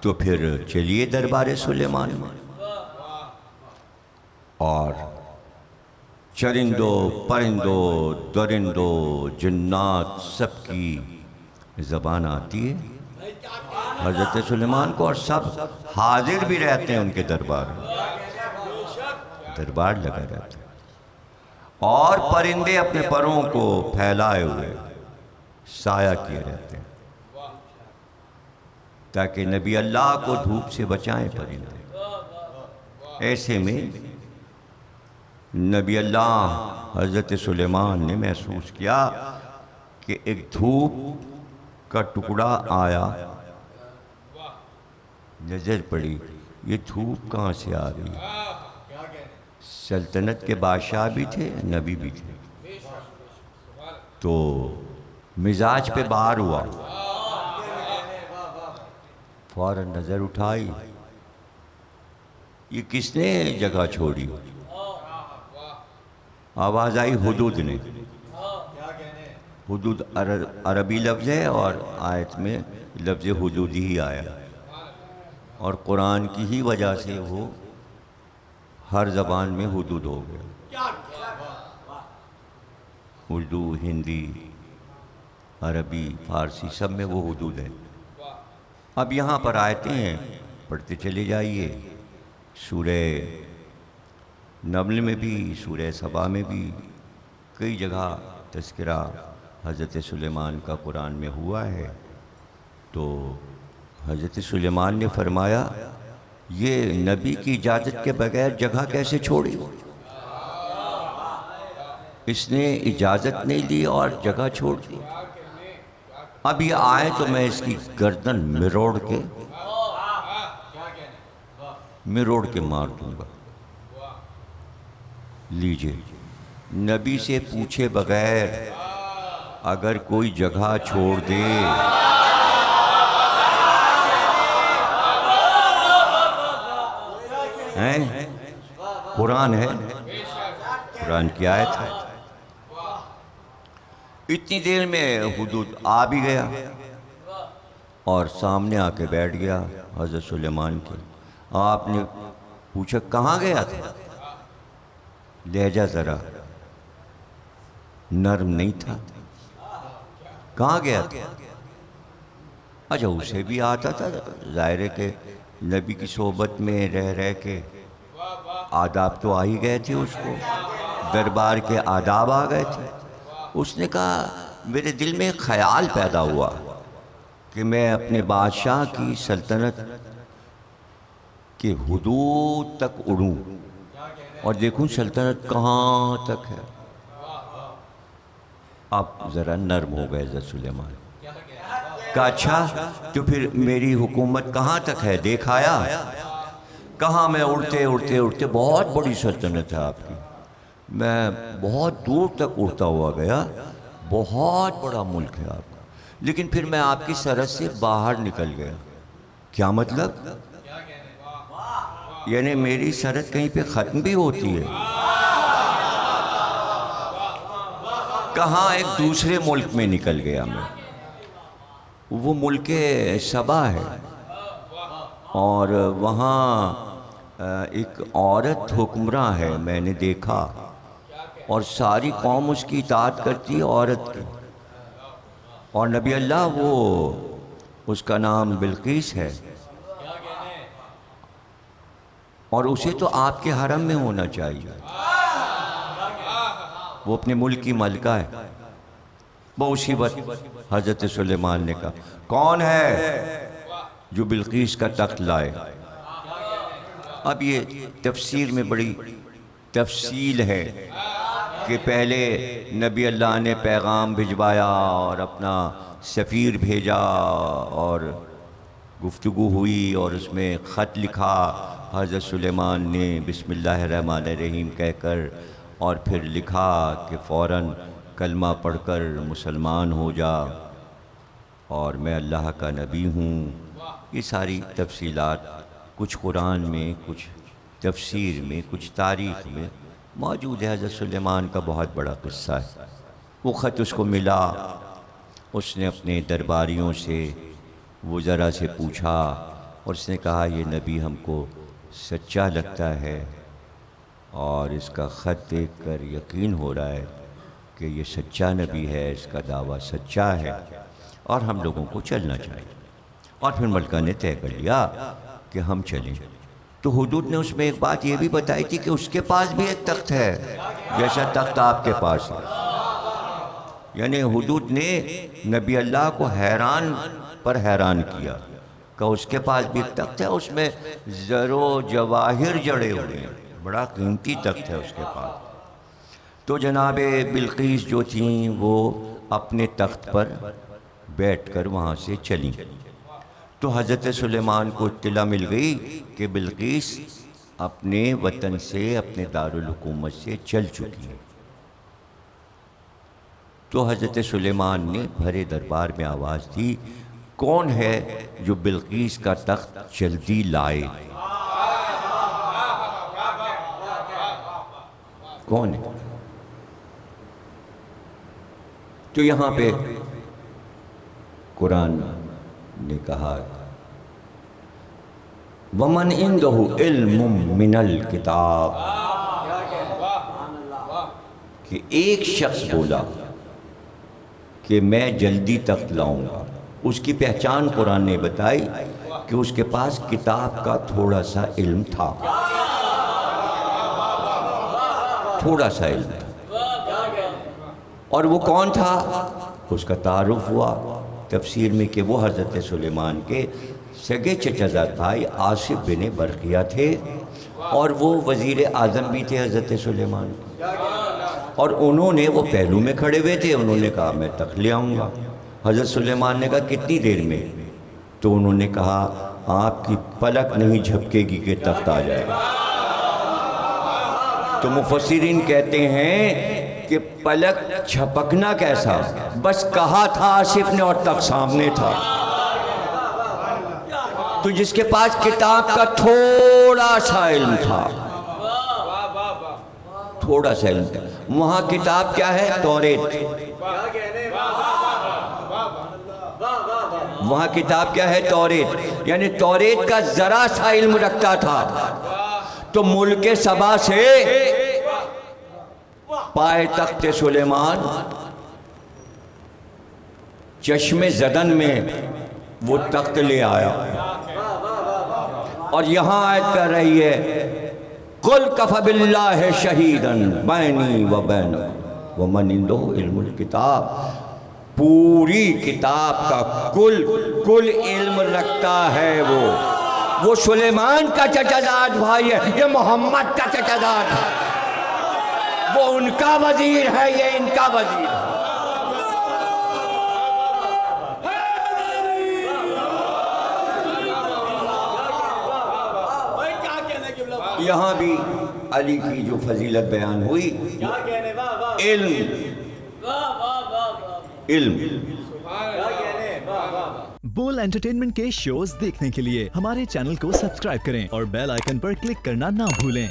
تو پھر چلیے دربار سلیمان میں، اور چرندوں پرندوں درندوں جنات سب کی زبان آتی ہے حضرت سلیمان کو، اور سب حاضر بھی رہتے ہیں ان کے دربار میں، دربار لگا رہتا ہے، اور پرندے اپنے پروں کو پھیلائے ہوئے سایہ کیے رہتے ہیں تاکہ نبی اللہ کو دھوپ سے بچائیں پرندے۔ ایسے میں نبی اللہ حضرت سلیمان نے محسوس کیا کہ ایک دھوپ کا ٹکڑا آیا، نظر پڑی، یہ دھوپ کہاں سے آ رہی ہے؟ سلطنت کے بادشاہ بھی تھے، نبی بھی تھے، تو مزاج پہ بار ہوا، فوراً نظر اٹھائی، یہ کس نے جگہ چھوڑی؟ آواز آئی حدود نے۔ حدود عربی لفظ ہے اور آیت میں لفظ حدود ہی آیا، اور قرآن کی ہی وجہ سے وہ ہر زبان میں حدود ہو گیا، اردو، ہندی، عربی، فارسی سب میں وہ حدود ہے۔ اب یہاں پر آیتیں ہیں، پڑھتے چلے جائیے، سورہ نمل میں بھی، سورہ سبا میں بھی کئی جگہ تذکرہ حضرت سلیمان کا قرآن میں ہوا ہے۔ تو حضرت سلیمان نے فرمایا، یہ نبی کی اجازت کے بغیر جگہ کیسے چھوڑی؟ اس نے اجازت نہیں لی اور جگہ چھوڑ دی۔ اب یہ آئے تو میں اس کی گردن مروڑ کے مار دوں گا۔ لیجئے، نبی سے پوچھے بغیر اگر کوئی جگہ چھوڑ دے ہیں، قرآن ہے، قرآن کی آیت ہے۔ اتنی دیر میں حدود آ بھی گیا اور سامنے آ کے بیٹھ گیا حضرت سلیمان کے۔ آپ نے پوچھا کہاں گیا تھا؟ لہجہ ذرا نرم نہیں تھا، کہاں گیا تھا؟ اچھا، اسے بھی آتا تھا، ظاہر ہے کہ نبی کی صحبت میں رہ کے آداب تو آ ہی گئے تھے، اس کو دربار کے آداب آ گئے تھے۔ اس نے کہا میرے دل میں ایک خیال پیدا ہوا کہ میں اپنے بادشاہ کی سلطنت کے حدود تک اڑوں اور دیکھوں سلطنت کہاں تک ہے۔ اب ذرا نرم ہو گئے حضرت سلیمان، کہا اچھا تو پھر میری حکومت کہاں تک ہے دیکھ آیا؟ کہاں میں اڑتے اڑتے اڑتے، بہت بڑی سلطنت ہے آپ کی، میں بہت دور تک اڑتا ہوا گیا، بہت بڑا ملک ہے آپ کا، لیکن پھر میں آپ کی سرحد سے باہر نکل گیا۔ کیا مطلب؟ یعنی میری سرحد کہیں پہ ختم بھی ہوتی ہے؟ کہاں ایک دوسرے ملک میں نکل گیا میں، وہ ملک سبا ہے، اور وہاں ایک عورت حکمراں ہے، میں نے دیکھا، اور ساری قوم اس کی اطاعت کرتی ہے عورت کی، اور نبی اللہ وہ اس کا نام بلقیس ہے، اور اسے تو آپ کے حرم میں ہونا چاہیے، وہ اپنے ملک کی ملکہ ہے۔ وہ اسی وقت حضرت سلیمان نے کہا کون ہے جو بلقیس کا تخت لائے؟ اب یہ تفسیر میں بڑی تفصیل ہے کہ پہلے نبی اللہ نے پیغام بھجوایا اور اپنا سفیر بھیجا اور گفتگو ہوئی اور اس میں خط لکھا حضرت سلیمان نے بسم اللہ الرحمن الرحیم کہہ کر، اور پھر لکھا کہ فوراً کلمہ پڑھ کر مسلمان ہو جا اور میں اللہ کا نبی ہوں۔ یہ ساری تفصیلات کچھ قرآن میں، کچھ تفسیر میں، کچھ تاریخ میں موجود ہے۔ حضرت سلیمان کا بہت بڑا قصہ ہے۔ وہ خط اس کو ملا، اس نے اپنے درباریوں سے، وزراء سے پوچھا اور اس نے کہا یہ نبی ہم کو سچا لگتا ہے اور اس کا خط دیکھ کر یقین ہو رہا ہے کہ یہ سچا نبی ہے، اس کا دعویٰ سچا ہے اور ہم لوگوں کو چلنا چاہیے۔ اور پھر ملکہ نے طے کر لیا کہ ہم چلیں۔ تو حدود نے اس میں ایک بات یہ بھی بتائی تھی کہ اس کے پاس بھی ایک تخت ہے جیسا تخت آپ کے پاس ہے۔ یعنی حدود نے نبی اللہ کو حیران پر حیران کیا کہ اس کے پاس بھی ایک تخت ہے، اس میں زر و جواہر جڑے ہوئے ہیں، بڑا قیمتی تخت ہے اس کے پاس۔ تو جناب بلقیس جو تھیں وہ اپنے تخت پر بیٹھ کر وہاں سے چلیں۔ تو حضرت سلیمان کو اطلاع مل گئی کہ بلقیس اپنے وطن سے، اپنے دارالحکومت سے چل چکی ہے۔ تو حضرت سلیمان نے بھرے دربار میں آواز دی، کون ہے جو بلقیس کا تخت جلدی لائے؟ کون ہے؟ تو یہاں پہ قرآن نے کہا وَمَنْ عِنْدَهُ عِلْمٌ مِّنَ الْكِتَابِ، کہ ایک شخص بولا کہ میں جلدی تخت لاؤں گا۔ اس کی پہچان قرآن نے بتائی کہ اس کے پاس کتاب کا تھوڑا سا علم تھا، تھوڑا سا علم تھا۔ اور وہ کون تھا؟ اس کا تعارف ہوا تفسیر میں کہ وہ حضرت سلیمان کے سگے چچا زاد بھائی آصف بن برقیہ تھے، اور وہ وزیر اعظم بھی تھے حضرت سلیمان۔ اور انہوں نے، وہ پہلو میں کھڑے ہوئے تھے، انہوں نے کہا میں تخت لے آؤں گا۔ حضرت سلیمان نے کہا کتنی دیر میں؟ تو انہوں نے کہا آپ کی پلک نہیں جھپکے گی کہ تخت آ جائے گا۔ تو مفسرین کہتے ہیں کہ پلک جھپکنا کیسا، بس کہا تھا آصف نے اور تخت سامنے تھا۔ تو جس کے پاس کتاب کا تھوڑا سا علم تھا، تھوڑا سا علم تھا، وہاں کتاب کیا ہے؟ توریت۔ وہاں کتاب کیا ہے؟ توریت۔ یعنی توریت کا ذرا سا علم رکھتا تھا۔ تو ملک سبا سے پائے تخت سلیمان چشم زدن میں وہ تخت لے آیا، اور یہاں آیت کر رہی ہے قُلْ كَفَى بِاللَّهِ شَهِيدًا بَيْنِي وَبَيْنَكُمْ وَمَنْ عِنْدَهُ عِلْمُ الْكِتَابِ۔ پوری کتاب کا کل علم رکھتا ہے وہ سلیمان کا چچا زاد بھائی ہے، یہ محمد کا چچا زاد ہے، وہ ان کا وزیر ہے، یہ ان کا وزیر ہے۔ یہاں بھی علی کی جو فضیلت بیان ہوئی، علم۔ بول انٹرٹینمنٹ کے شوز دیکھنے کے لیے ہمارے چینل کو سبسکرائب کریں اور بیل آئیکن پر کلک کرنا نہ بھولیں۔